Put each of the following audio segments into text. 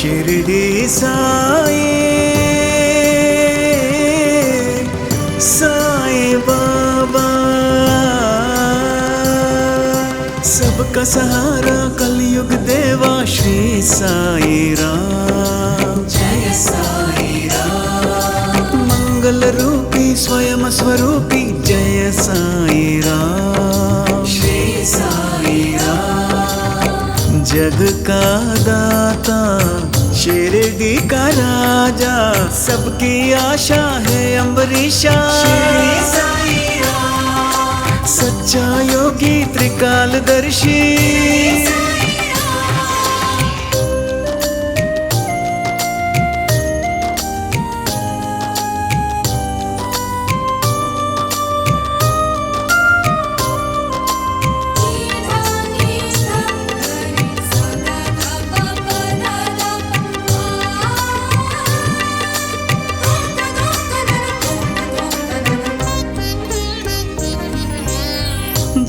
शिरडी साई साई बाबा, सबका सहारा कलयुग देवा श्री साई राम। जय साई राम। मंगल रूपी स्वयं स्वरूपी जय साई राम। श्री साई राम। जग का दाता शिरडी का राजा, सबकी आशा है अम्बरीशा। श्री साई राम। सच्चा योगी त्रिकालदर्शी,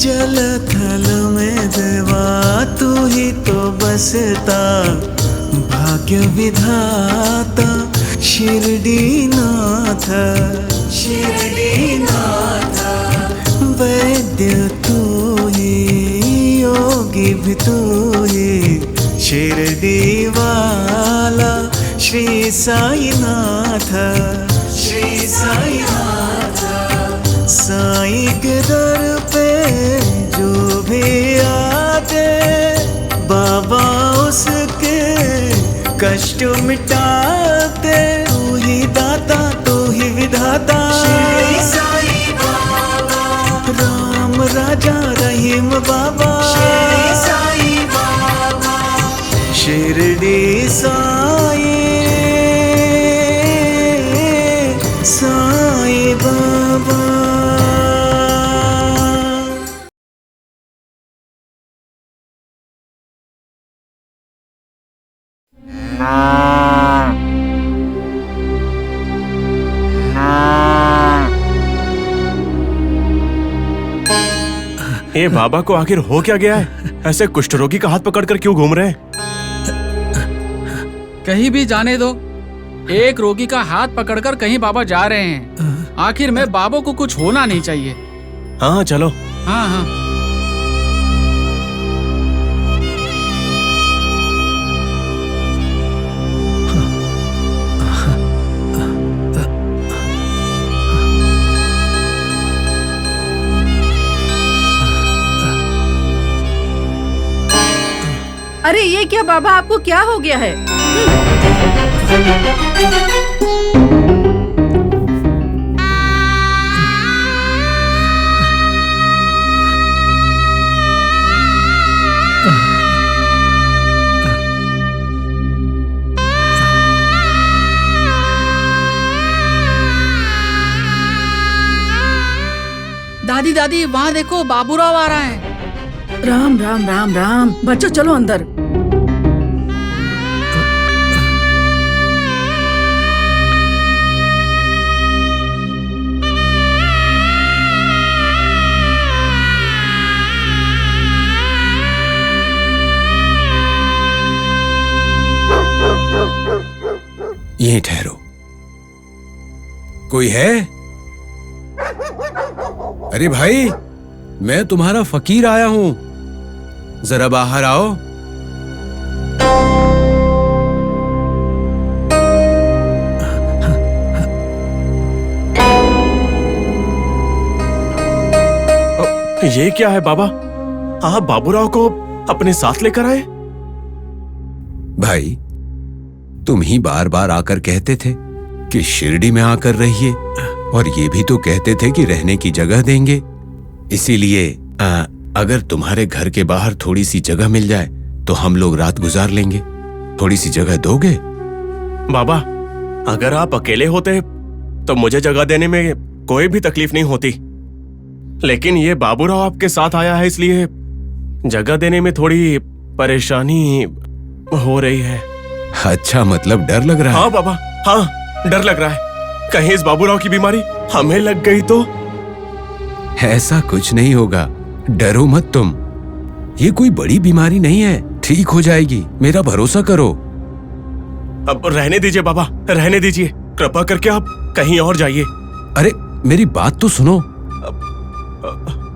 जल थल में देवा तू ही तो बसता, भाग्य विधाता शिरडी नाथ। शिरडी नाथ। वैद्य तू ही योगी भी तू ही, शिरडी वाला श्री साई नाथ। श्री साई नाथ। साई के दर पे जो भी आते, बाबा उसके कष्ट मिटाते। तू ही दाता तू ही विधाता, श्री साई बाबा। राम राजा रहीम बाबा। श्री साई बाबा। शिरडी साई साई बाबा। ये बाबा को आखिर हो क्या गया है? ऐसे कुष्ठ रोगी का हाथ पकड़कर क्यों घूम रहे हैं? कहीं भी जाने दो, एक रोगी का हाथ पकड़कर कहीं बाबा जा रहे हैं। आखिर में बाबा को कुछ होना नहीं चाहिए। हाँ चलो। हाँ हाँ। अरे ये क्या बाबा, आपको क्या हो गया है? दादी दादी वहाँ देखो, बाबूराव आ रहा है। राम राम राम राम। बच्चों चलो अंदर। यहीं ठहरो। कोई है? अरे भाई, मैं तुम्हारा फकीर आया हूं, जरा बाहर आओ। ये क्या है बाबा? आप बाबूराव को अपने साथ लेकर आए? भाई, तुम ही बार बार आकर कहते थे कि शिरडी में आकर रहिए, और ये भी तो कहते थे कि रहने की जगह देंगे। इसीलिए अगर तुम्हारे घर के बाहर थोड़ी सी जगह मिल जाए तो हम लोग रात गुजार लेंगे। थोड़ी सी जगह दोगे? बाबा, अगर आप अकेले होते तो मुझे जगह देने में कोई भी तकलीफ नहीं होती, लेकिन ये बाबूराव आपके साथ आया है, इसलिए जगह देने में थोड़ी परेशानी हो रही है। अच्छा, मतलब डर लग रहा है? हाँ बाबा, हाँ डर लग रहा है। कहीं इस बाबूराव की बीमारी हमें लग गई तो? ऐसा कुछ नहीं होगा, डरो मत तुम। ये कोई बड़ी बीमारी नहीं है, ठीक हो जाएगी, मेरा भरोसा करो। अब रहने दीजिए बाबा, रहने दीजिए। कृपा करके आप कहीं और जाइए। अरे मेरी बात तो सुनो।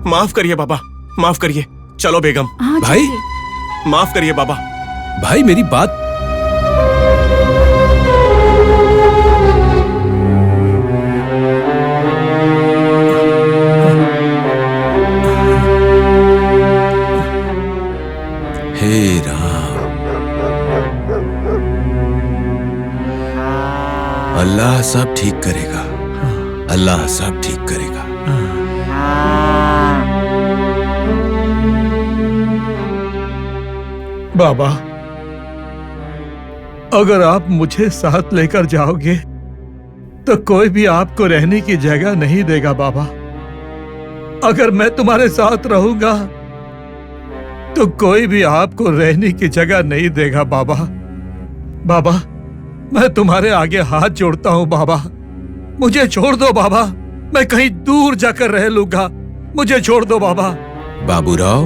माफ करिए बाबा, माफ करिए। चलो बेगम। हाँ, भाई चलिए। माफ करिए बाबा। भाई मेरी बात। हे राम, अल्लाह सब ठीक करेगा, अल्लाह सब ठीक करेगा। बाबा, अगर आप मुझे साथ लेकर जाओगे तो कोई भी आपको रहने की जगह नहीं देगा बाबा। अगर मैं तुम्हारे साथ रहूंगा तो कोई भी आपको रहने की जगह नहीं देगा बाबा। बाबा, मैं तुम्हारे आगे हाथ जोड़ता हूं बाबा, मुझे छोड़ दो बाबा। मैं कहीं दूर जाकर रह लूंगा, मुझे छोड़ दो बाबा। बाबूराव,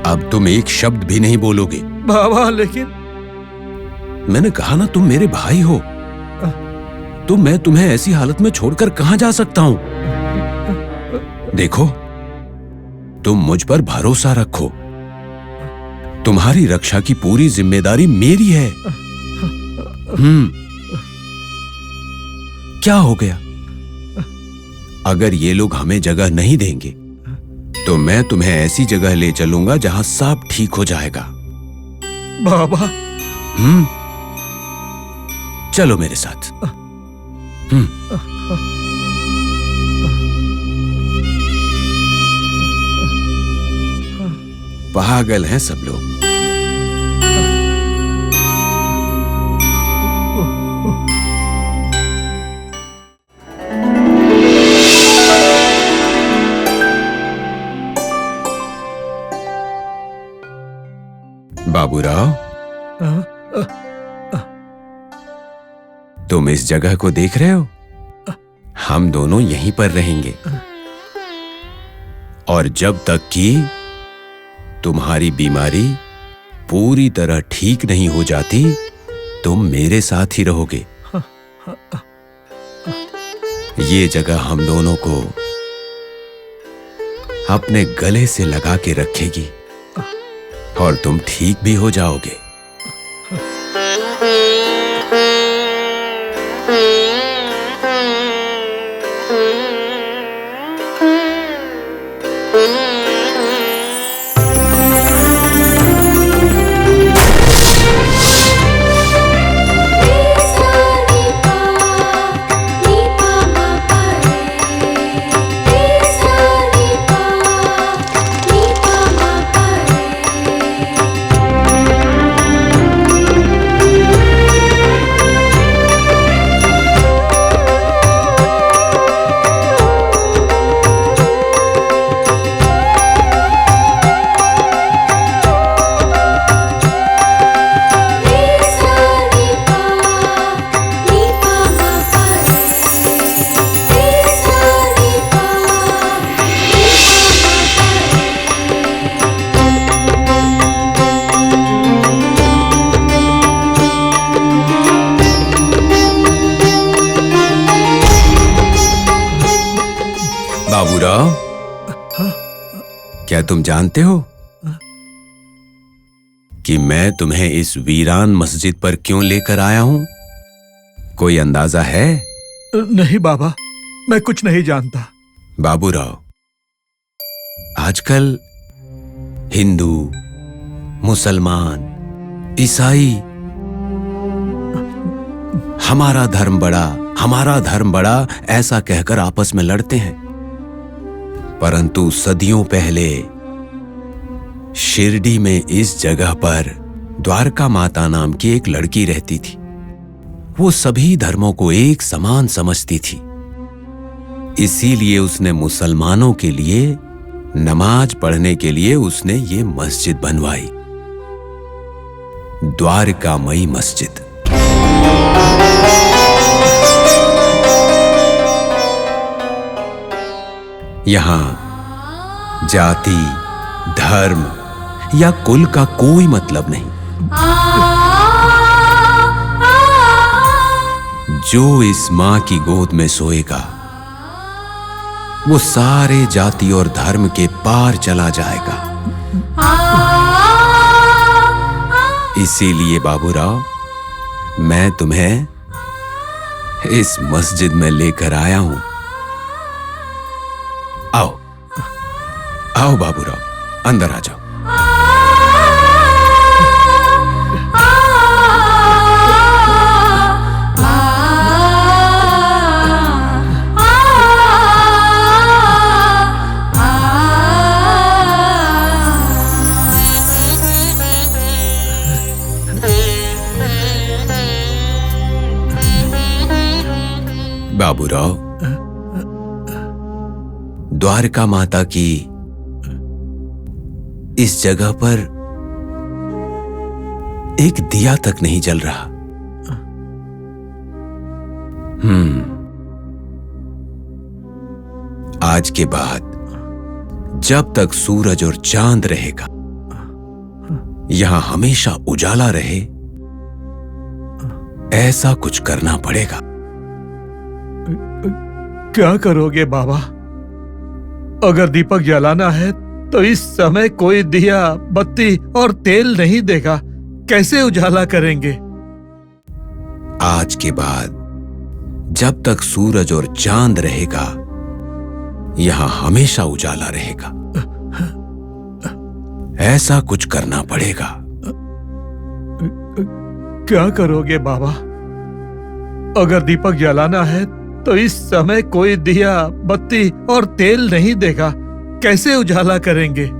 अब तुम एक शब्द भी नहीं बोलोगे। बाबा लेकिन मैंने कहा ना, तुम मेरे भाई हो, तो मैं तुम्हें ऐसी हालत में छोड़कर कहां जा सकता हूं। देखो, तुम मुझ पर भरोसा रखो, तुम्हारी रक्षा की पूरी जिम्मेदारी मेरी है। क्या हो गया? अगर ये लोग हमें जगह नहीं देंगे तो मैं तुम्हें ऐसी जगह ले चलूंगा जहां सब ठीक हो जाएगा। बाबा, चलो मेरे साथ। पागल हैं सब लोग। बाबूराव, तुम इस जगह को देख रहे हो? हम दोनों यहीं पर रहेंगे और जब तक कि तुम्हारी बीमारी पूरी तरह ठीक नहीं हो जाती तुम मेरे साथ ही रहोगे। ये जगह हम दोनों को अपने गले से लगा के रखेगी और तुम ठीक भी हो जाओगे। बाबूराव, क्या तुम जानते हो कि मैं तुम्हें इस वीरान मस्जिद पर क्यों लेकर आया हूं? कोई अंदाजा है? नहीं बाबा, मैं कुछ नहीं जानता। बाबूराव, आजकल हिंदू, मुसलमान, ईसाई हमारा धर्म बड़ा, हमारा धर्म बड़ा ऐसा कहकर आपस में लड़ते हैं, परंतु सदियों पहले शिरडी में इस जगह पर द्वारका माता नाम की एक लड़की रहती थी। वो सभी धर्मों को एक समान समझती थी, इसीलिए उसने मुसलमानों के लिए नमाज पढ़ने के लिए उसने ये मस्जिद बनवाई, द्वारकामयी मस्जिद। यहां जाति, धर्म या कुल का कोई मतलब नहीं। जो इस मां की गोद में सोएगा वो सारे जाति और धर्म के पार चला जाएगा। इसीलिए बाबूराव, मैं तुम्हें इस मस्जिद में लेकर आया हूं। आओ आओ बाबूराव, अंदर आ जाओ। बाबूराव, द्वारका माता की इस जगह पर एक दिया तक नहीं जल रहा। आज के बाद जब तक सूरज और चांद रहेगा, यहां हमेशा उजाला रहे, ऐसा कुछ करना पड़ेगा। क्या करोगे बाबा? अगर दीपक जलाना है तो इस समय कोई दिया, बत्ती और तेल नहीं देगा। कैसे उजाला करेंगे? आज के बाद जब तक सूरज और चांद रहेगा, यहां हमेशा उजाला रहेगा। ऐसा कुछ करना पड़ेगा। क्या करोगे बाबा? अगर दीपक जलाना है तो इस समय कोई दिया, बत्ती और तेल नहीं देगा। कैसे उजाला करेंगे?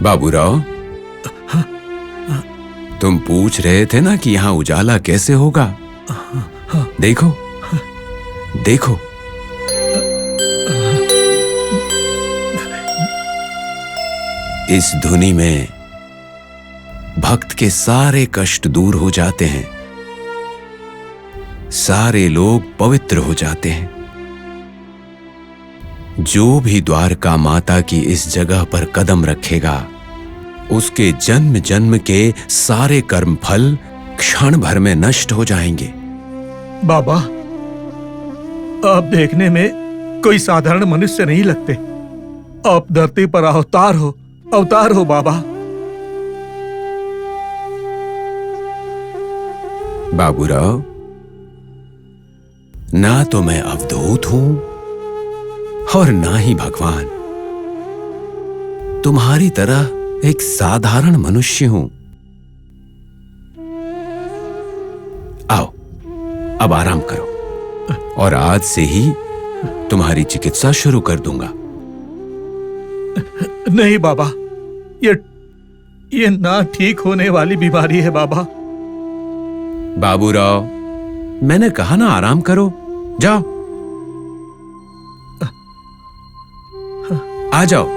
बाबूराव, तुम पूछ रहे थे ना कि यहाँ उजाला कैसे होगा। देखो देखो, इस धुनी में भक्त के सारे कष्ट दूर हो जाते हैं, सारे लोग पवित्र हो जाते हैं। जो भी द्वारका माता की इस जगह पर कदम रखेगा, उसके जन्म जन्म के सारे कर्म फल क्षण भर में नष्ट हो जाएंगे। बाबा, आप देखने में कोई साधारण मनुष्य नहीं लगते। आप धरती पर अवतार हो बाबा। बाबूराव, ना तो मैं अवधूत हूं और ना ही भगवान। तुम्हारी तरह एक साधारण मनुष्य हूं। आओ, अब आराम करो और आज से ही तुम्हारी चिकित्सा शुरू कर दूंगा। नहीं बाबा, ये ना ठीक होने वाली बीमारी है बाबा। बाबूराव, मैंने कहा ना आराम करो, जाओ आ जाओ।